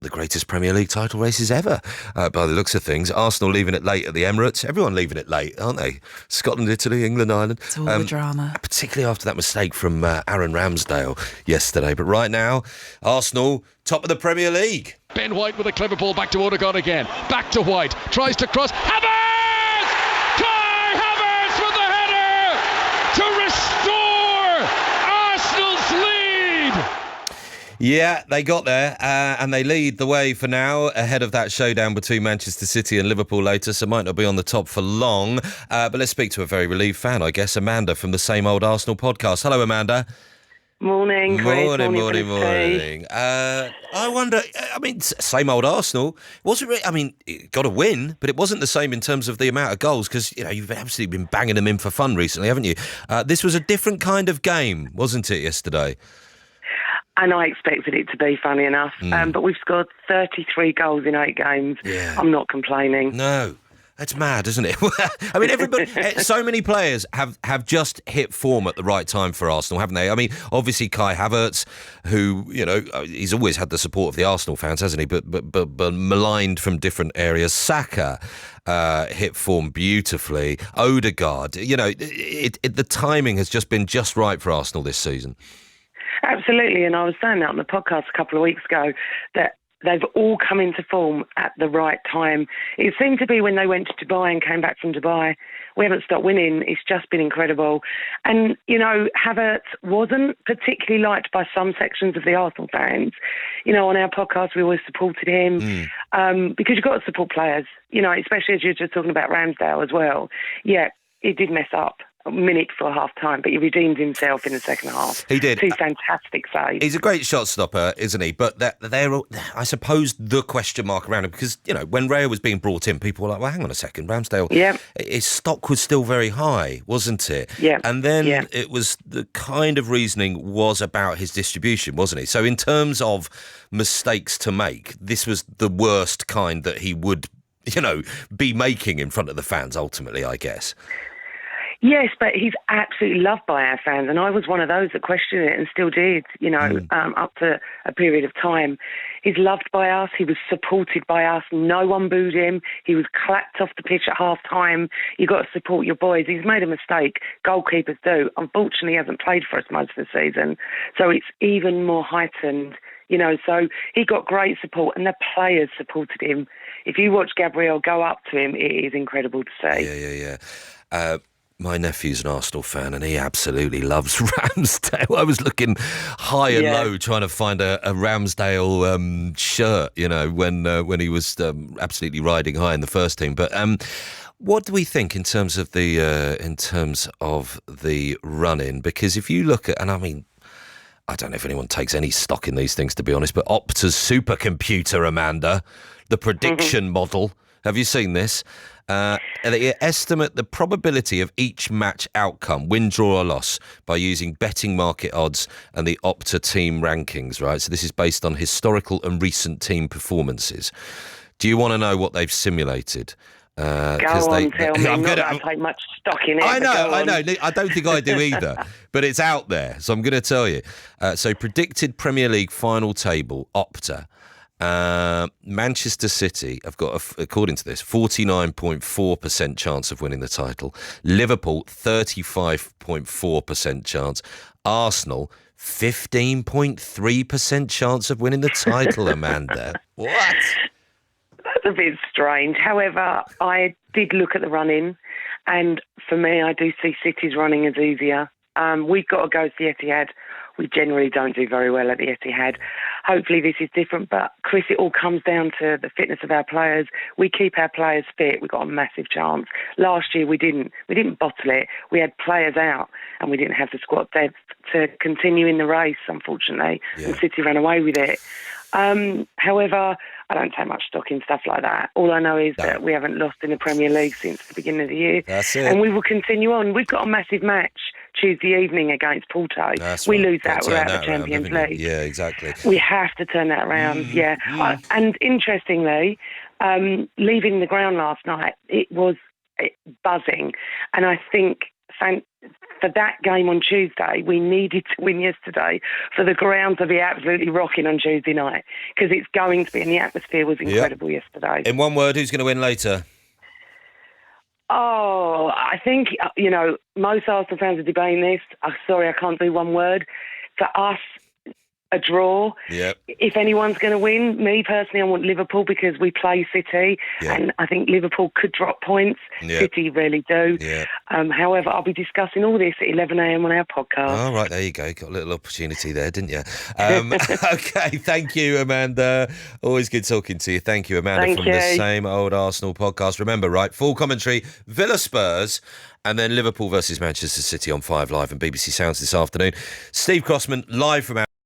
the greatest Premier League title races ever, by the looks of things. Arsenal leaving it late at the Emirates. Everyone leaving it late, aren't they? Scotland, Italy, England, Ireland. It's all the drama. Particularly after that mistake from Aaron Ramsdale yesterday. But right now, Arsenal, top of the Premier League. Ben White with a clever ball back to Odegaard again. Back to White. Tries to cross. Havertz! Kai Havertz with the header to restore Arsenal's lead. Yeah, they got there and they lead the way for now ahead of that showdown between Manchester City and Liverpool later, so might not be on the top for long. But let's speak to a very relieved fan, I guess, Amanda from the Same Old Arsenal podcast. Hello, Amanda. Morning, Chris. Morning. I wonder, I mean, same old Arsenal. Wasn't really, I mean, it got a win, but it wasn't the same in terms of the amount of goals because, you know, you've absolutely been banging them in for fun recently, haven't you? This was a different kind of game, wasn't it, yesterday? And I expected it to be, funny enough. But we've scored 33 goals in 8 games. Yeah. I'm not complaining. No. That's mad, isn't it? I mean, everybody, so many players have just hit form at the right time for Arsenal, haven't they? I mean, obviously Kai Havertz, who, you know, he's always had the support of the Arsenal fans, hasn't he? But maligned from different areas. Saka hit form beautifully. Odegaard, you know, the timing has just been just right for Arsenal this season. Absolutely, and I was saying that on the podcast a couple of weeks ago, that they've all come into form at the right time. It seemed to be when they went to Dubai and came back from Dubai. We haven't stopped winning. It's just been incredible. And, you know, Havertz wasn't particularly liked by some sections of the Arsenal fans. You know, on our podcast, we always supported him because you've got to support players, you know, especially as you're just talking about Ramsdale as well. Yeah, he did mess up a minute before half-time, but he redeemed himself in the second half. He did. 2 fantastic saves. He's a great shot stopper, isn't he? But they're, I suppose, the question mark around him because, you know, when Raya was being brought in, people were like, well, hang on a second, Ramsdale, his stock was still very high, wasn't it? Yeah. And then it was the kind of reasoning was about his distribution, wasn't it? So in terms of mistakes to make, this was the worst kind that he would, you know, be making in front of the fans, ultimately, I guess. Yes, but he's absolutely loved by our fans, and I was one of those that questioned it and still did, you know, up to a period of time. He's loved by us. He was supported by us. No one booed him. He was clapped off the pitch at half-time. You've got to support your boys. He's made a mistake. Goalkeepers do. Unfortunately, he hasn't played for us most of the season, so it's even more heightened. You know, so he got great support and the players supported him. If you watch Gabriel go up to him, it is incredible to see. Yeah. My nephew's an Arsenal fan and he absolutely loves Ramsdale. I was looking high and low trying to find a Ramsdale shirt, you know, when he was absolutely riding high in the first team. But what do we think in terms of the run-in? Because if you look at, and I mean, I don't know if anyone takes any stock in these things, to be honest, but Opta's supercomputer, Amanda, the prediction model, have you seen this? They estimate the probability of each match outcome, win, draw or loss, by using betting market odds and the Opta team rankings, right? So this is based on historical and recent team performances. Do you want to know what they've simulated? Go on, tell me. I don't take much stock in it. I know. I don't think I do either, but it's out there, so I'm going to tell you. So predicted Premier League final table, Opta. Manchester City have got, according to this, 49.4% chance of winning the title. Liverpool, 35.4% chance. Arsenal, 15.3% chance of winning the title, Amanda. What? That's a bit strange. However, I did look at the run-in, and for me, I do see City's running as easier. We've got to go to the Etihad. We generally don't do very well at the Etihad. Hopefully this is different, but Chris, it all comes down to the fitness of our players. We keep our players fit, we've got a massive chance. Last year we didn't bottle it. We had players out and we didn't have the squad depth to continue in the race, unfortunately, and City ran away with it. However, I don't take much stock in stuff like that. All I know is that we haven't lost in the Premier League since the beginning of the year. That's it. And we will continue on. We've got a massive match Tuesday evening against Porto. We lose that, we're out of the Champions League. Yeah, exactly. We have to turn that around, and interestingly, leaving the ground last night, it was buzzing. And I think for that game on Tuesday, we needed to win yesterday for the ground to be absolutely rocking on Tuesday night, because it's going to be, and the atmosphere was incredible yesterday. In one word, who's going to win later? Oh, I think, most Arsenal fans are debating this. Sorry, I can't do one word. For us, a draw. Yep. If anyone's going to win, me personally, I want Liverpool, because we play City, and I think Liverpool could drop points. City really do. However, I'll be discussing all this at 11 a.m. on our podcast. Oh, right, there you go. Got a little opportunity there, didn't you? Okay, thank you, Amanda. Always good talking to you. Thank you, Amanda, from the Same Old Arsenal podcast. Remember, right, full commentary, Villa Spurs, and then Liverpool versus Manchester City on 5 Live and BBC Sounds this afternoon. Steve Crossman, live from